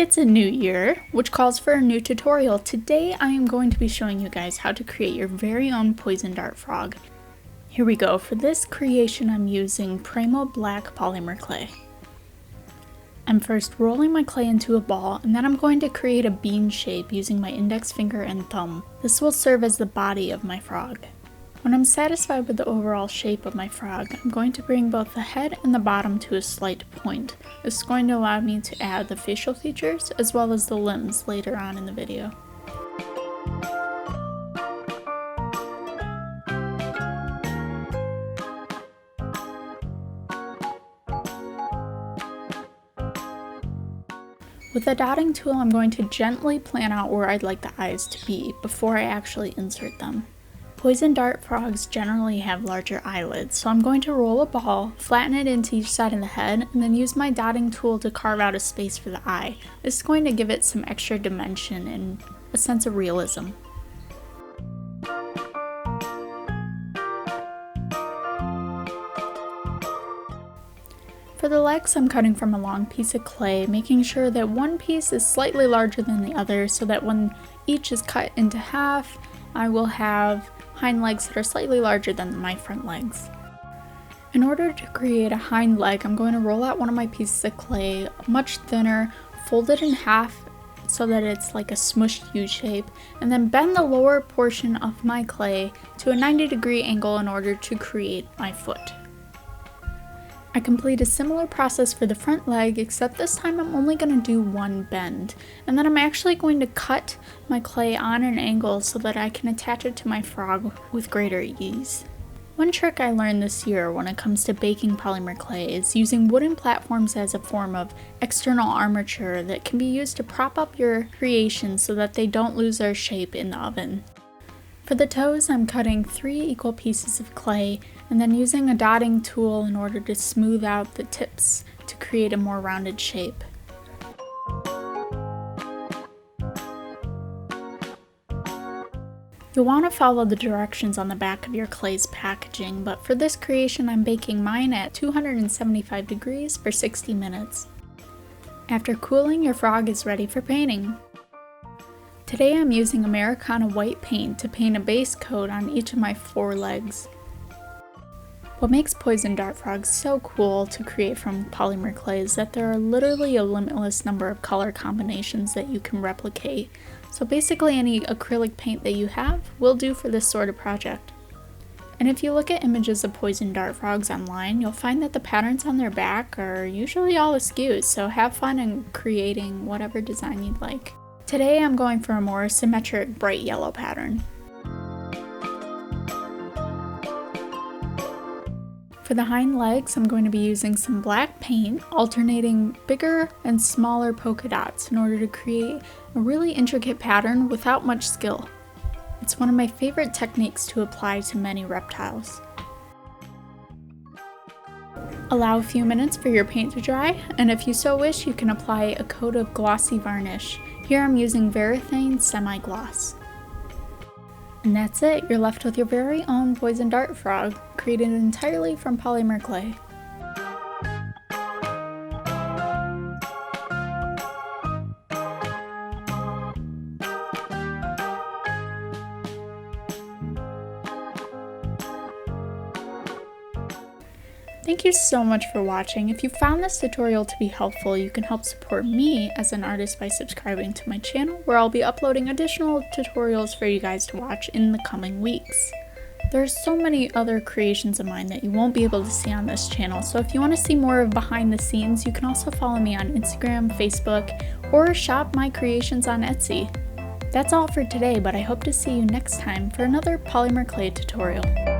It's a new year, which calls for a new tutorial. Today I am going to be showing you guys how to create your very own poison dart frog. Here we go. For this creation I'm using Primo black polymer clay. I'm first rolling my clay into a ball, and then I'm going to create a bean shape using my index finger and thumb. This will serve as the body of my frog. When I'm satisfied with the overall shape of my frog, I'm going to bring both the head and the bottom to a slight point. This is going to allow me to add the facial features as well as the limbs later on in the video. With the dotting tool, I'm going to gently plan out where I'd like the eyes to be before I actually insert them. Poison dart frogs generally have larger eyelids, so I'm going to roll a ball, flatten it into each side of the head, and then use my dotting tool to carve out a space for the eye. This is going to give it some extra dimension and a sense of realism. For the legs, I'm cutting from a long piece of clay, making sure that one piece is slightly larger than the other so that when each is cut into half, I will have hind legs that are slightly larger than my front legs. In order to create a hind leg, I'm going to roll out one of my pieces of clay, much thinner, fold it in half so that it's like a smushed U shape, and then bend the lower portion of my clay to a 90-degree angle in order to create my foot. I complete a similar process for the front leg, except this time I'm only going to do one bend, and then I'm actually going to cut my clay on an angle so that I can attach it to my frog with greater ease. One trick I learned this year when it comes to baking polymer clay is using wooden platforms as a form of external armature that can be used to prop up your creation so that they don't lose their shape in the oven. For the toes, I'm cutting 3 equal pieces of clay and then using a dotting tool in order to smooth out the tips to create a more rounded shape. You'll want to follow the directions on the back of your clay's packaging, but for this creation I'm baking mine at 275 degrees for 60 minutes. After cooling, your frog is ready for painting. Today I'm using Americana white paint to paint a base coat on each of my 4 legs. What makes poison dart frogs so cool to create from polymer clay is that there are literally a limitless number of color combinations that you can replicate. So basically any acrylic paint that you have will do for this sort of project. And if you look at images of poison dart frogs online, you'll find that the patterns on their back are usually all askew, so have fun in creating whatever design you'd like. Today I'm going for a more symmetric bright yellow pattern. For the hind legs, I'm going to be using some black paint, alternating bigger and smaller polka dots in order to create a really intricate pattern without much skill. It's one of my favorite techniques to apply to many reptiles. Allow a few minutes for your paint to dry, and if you so wish, you can apply a coat of glossy varnish. Here I'm using Figurine semi-gloss. And that's it, you're left with your very own poison dart frog, created entirely from polymer clay. Thank you so much for watching. If you found this tutorial to be helpful, you can help support me as an artist by subscribing to my channel, where I'll be uploading additional tutorials for you guys to watch in the coming weeks. There's so many other creations of mine that you won't be able to see on this channel, so if you want to see more of behind the scenes, you can also follow me on Instagram, Facebook, or shop my creations on Etsy. That's all for today, but I hope to see you next time for another polymer clay tutorial.